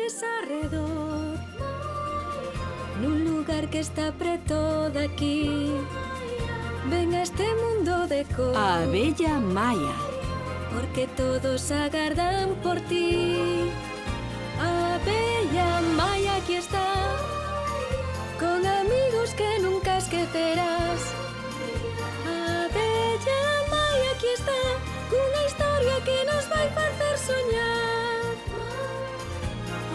árboles arredor, nun lugar que está preto daqui. Ven a este mundo de cor, A abella Maia. porque todos agardan por ti. A abella Maia aquí está, con amigos que nunca esquecerás. A abella Maia aquí está, cunha historia que nos vai facer soñar.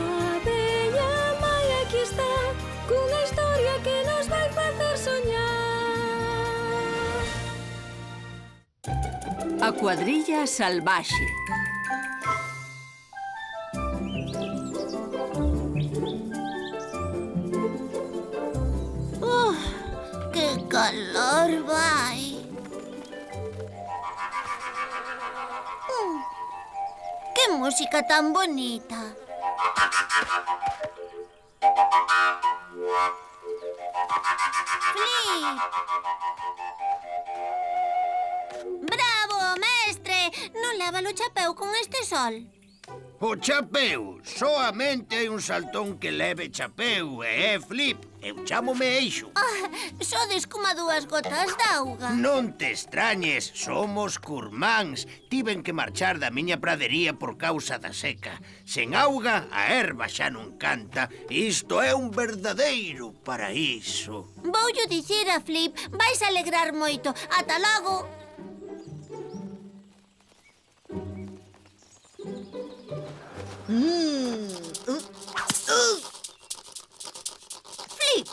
A abella Maia aquí está, cunha historia que nos vai facer soñar. A cuadrilla salvaxe. ¡Qué calor vai! ¡Qué música tan bonita! ¡Flip! ¡Bravo, mestre! Non leva o chapeu con este sol. O chapeu, soamente hai un saltón que leve chapeu, e é Flip. Eu chámome Eixo. Sodes como dúas gotas d'auga. Non te extrañes, somos curmáns. Tiven que marchar da miña pradería por causa da seca. Sen auga, a erva xa non canta. Isto é un verdadeiro paraíso. Voullo dicir a Flip, vais alegrar moito. Ata logo. Flip,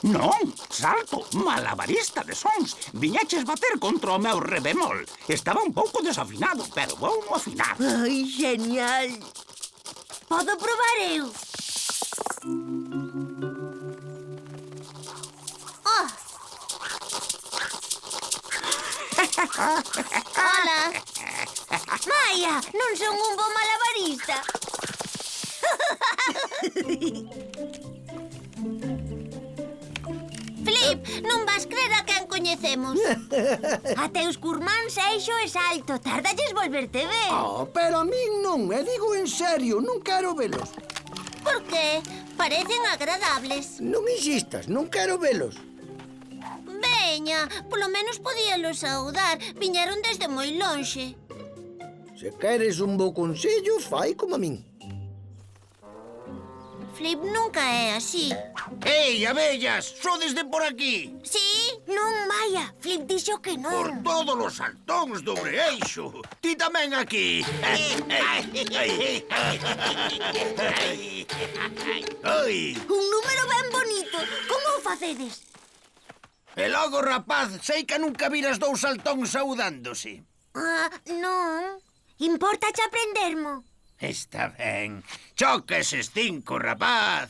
Non, Salto, malabarista de sons. Viñaches bater contra o meu re bemol. Estaba un pouco desafinado, pero vou no afinar. Ai, genial! podo probar eu. Oh. Hola. Maia, non son un bo malabarista. Flip, non vas crer a quen coñecemos. A teus curmáns Eixo e Salto. Tardalles volverte ver. Oh, pero a min non, e digo en serio, non quero velos. Por qué? Parecen agradables. Non insistas, non quero velos. Veña, polo menos podíalos saudar. Viñeron desde moi lonxe. Se queres un bo consello, fai como a min. Flip nunca é así. Ei, abellas, sodes de por aquí. Sí? Non, Maia. Flip dixo que Por non. todos os saltóns do Eixo. Ti tamén aquí. Ai. Un número ben bonito. Como o facedes? E logo, rapaz, sei que nunca viras dous saltóns saudándose. Ah, non. Importache aprendermo. Está ben. Choca eses 5, rapaz.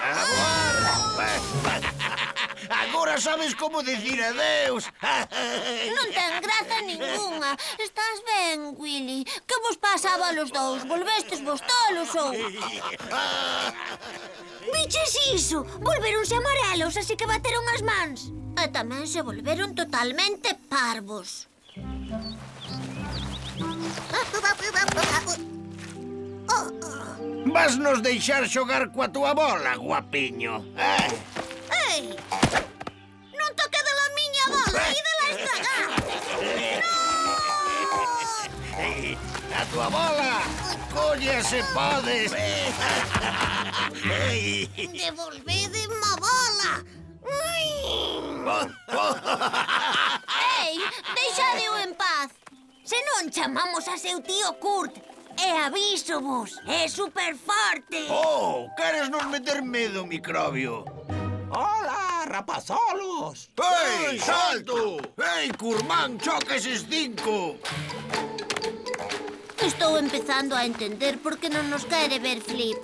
Agora. Agora sabes como dicir adeus. Non ten graza ningunha. Estás ben, Willy? Que vos pasaba a los dous? Volvestes vos tolos ou? Viches iso? Volveronse amarelos, así que bateron as mans. E tamén se volveron totalmente parvos. Vas nos deixar xogar coa túa bola, guapiño. Ei! Non toque de la miña bola e de la estragar! A túa bola. Colle se podes. Devolvede má bola! Ei, deixade-o en paz. Se non chamamos a seu tío Kurt, e avísovos, é super forte. Oh, queres nos meter medo, microbio? Hola, rapazolos. Ei, Salto! Ei, curmán, choca eses 5. Estou empezando a entender por que non nos quere ver Flip.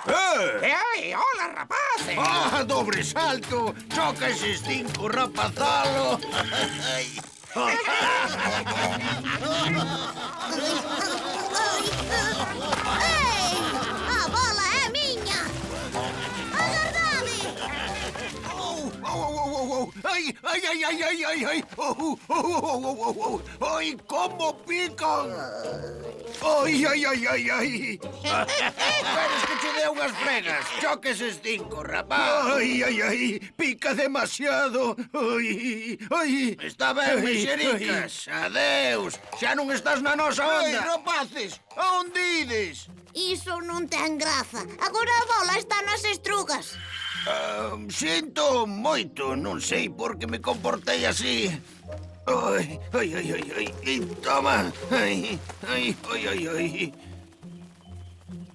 Hola, rapaces. Ah, dobre salto! Choca eses 5, rapazalo! Ei, a bola é miña. Agardade. Ai, ai, ai, ai, ai, ai, ai! Ai, como pican! Ai, ai, ai, ai, ai. Esperes que che dé unhas fregas. Choques eses 5, rapaz. Ai, ai, ai. Pica demasiado. Ai, ai. Está ben, mexericas. Adeus. Xa non estás na nosa onda. Ei, rapaces, aonde ides? Iso non ten graza. Agora a bola está nas estrugas. Sinto moito. Non sei por que me comportei así. Ai, ai, ai, ai, ai. E toma. Ai, ai, ai, ai, ai.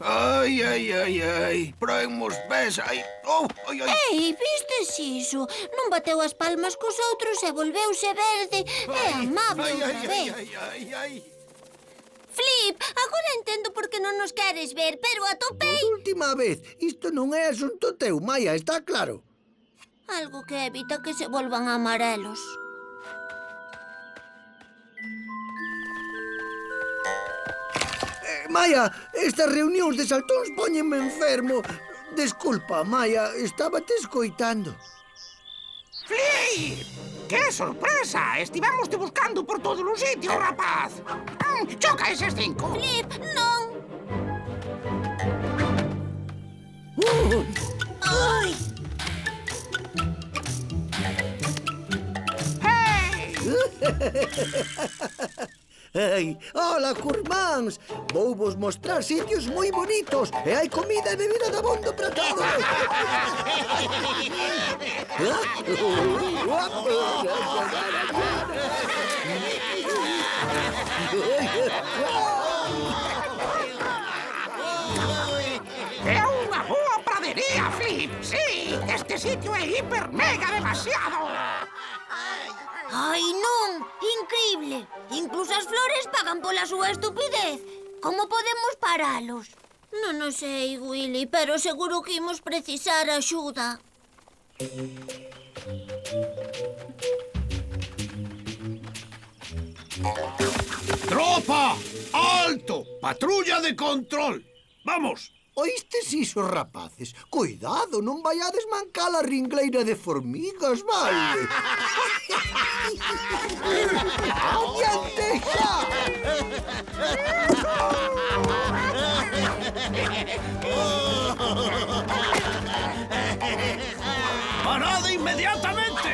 Ai, ai, ai, ai. Proenme os pés. Ai, oh, ai, ai. Ei, vistes iso? Non bateu as palmas cos outros e volveuse verde. É amable Ai, ai, outra ai, vez. ai, ai, ai. Flip, agora entendo por que non nos queres ver, pero atopei Última vez. Isto non é asunto teu, Maia, está claro. algo que evita que se volvan amarelos. Maia, estas reunións de saltóns póñenme enfermo. Desculpa, Maia, estaba te escoitando. Flip! ¡Qué sorpresa! Estivemos te buscando por todos os sitios, rapaz. Choca eses 5. Flip, non! Ai! Hey! Ei, hola, curmáns. Vou vos mostrar sitios moi bonitos e hai comida e bebida dabondo para todos. É unha boa pradería, Flip. Sí, este sitio é hiper mega demasiado. Ai, non! Incrible! Incluso as flores pagan pola súa estupidez. Como podemos paralos? Non o sei, Willy, pero seguro que imos precisar axuda. Tropa! Alto! Patrulla de control. Vamos. Oístes iso, rapaces? Cuidado, non vaiades mancar a ringleira de formigas, vale? Adiante xa! ¡Parad inmediatamente!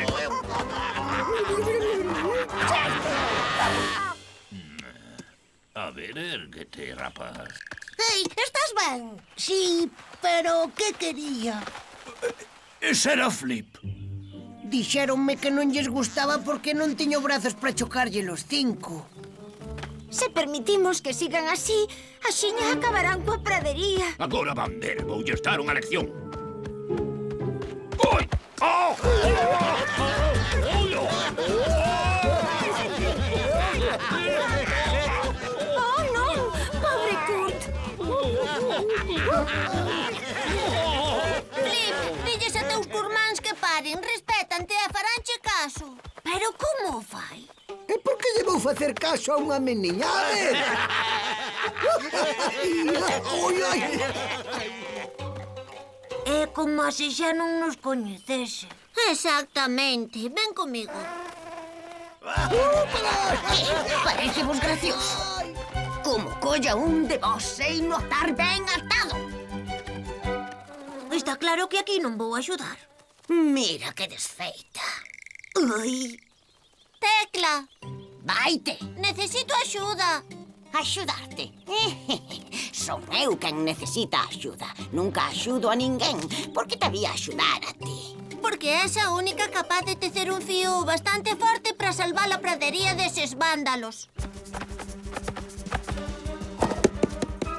A ver, erguete, rapaz. Ei, estás ben? Sí, pero que quería? Ese era Flip. Dixéronme que non lles gustaba porque non tiño brazos para chocarlle los 5. Se permitimos que sigan así, axiña acabarán coa pradería. Agora van ver, voulles dar unha lección. ¡Oi! ¡Oh! Oh, non! Pobre Kurt! Flip, dilles a teus curmáns que paren, respétante e faranche caso. Pero como o fai? E por que lle vou facer caso a unha meniñade? Ui, ai. É como se xa non nos coñecese. Exactamente. Ven comigo. Parecemos gracioso. Como colla un de vos sem notar ben atado. Está claro que aquí non vou axudar. Mira que desfeita. Ui, Tecla, vaite. necesito axuda. Axudarte. Son eu quen necesita axuda. Nunca axudo a ninguén. Por que te había axudar a ti? Porque és a única capaz de tecer un fío bastante forte para salvar a pradería deses vándalos.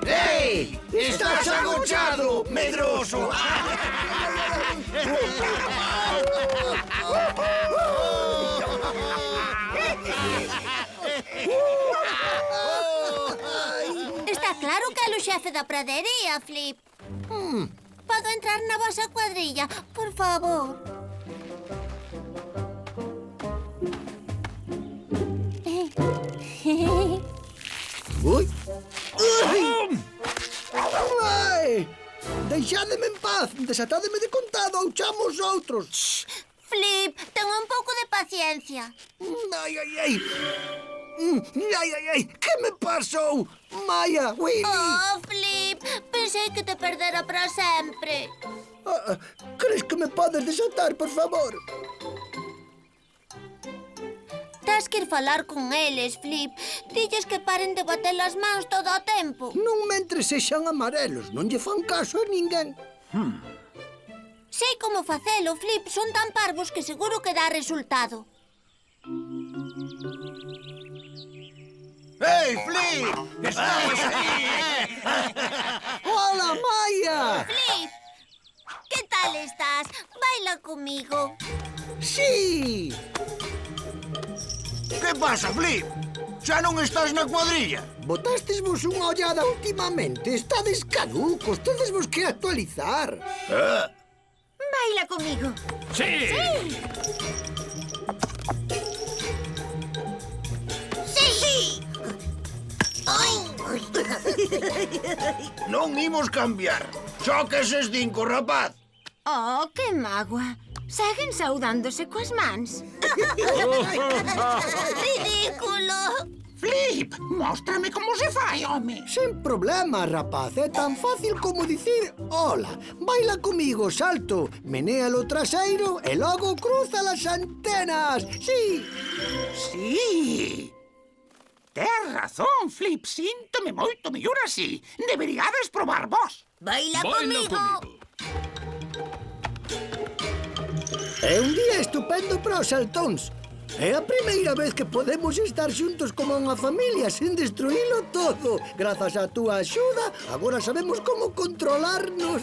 ¡Ey! ¡Estás agochado, medroso! Está claro que é o xefe da pradería, Flip. Podo entrar na vosa cuadrilla, por favor? Ui. Ai. Deixádeme en paz, desatádeme de contado ou chamo os outros. Flip, ten un pouco de paciencia. Ai, ai, ai. Ai, ai, ai, que me pasou? Maia, Willy! Oh, Flip, pensei que te perdera para sempre. Crees que me podes desatar, por favor? Tens que ir falar con eles, Flip. Dilles que paren de bater as mans todo o tempo. Non mentres sexan amarelos, non lle fan caso a ninguén. Sei como facelo, Flip. Son tan parvos que seguro que dá resultado. Ei, Flip! Estamos aí! Hola, Maia! Flip, que tal estás? Baila comigo. Sí! Que pasa, Flip? Xa non estás na cuadrilla? Botastesvos unha ollada últimamente. Estades caducos, tedesvos que actualizar. Baila comigo. Sí. Sí. Ai. Non imos cambiar. Só que eses cinco, rapaz. Oh, que mágoa. Seguen saudándose coas mans. Ridículo. Flip, móstrame como se fai, home. Sen problema, rapaz. É tan fácil como dicir hola. Baila comigo, salto, menéalo traseiro e logo cruza as antenas. Sí. Sí. Tes razón, Flip. Síntome moito mellor así. Deberíades probar vos. Baila comigo. É un día estupendo para os saltóns. É a primeira vez que podemos estar xuntos como unha familia sen destruílo todo. Grazas á túa axuda, agora sabemos como controlarnos.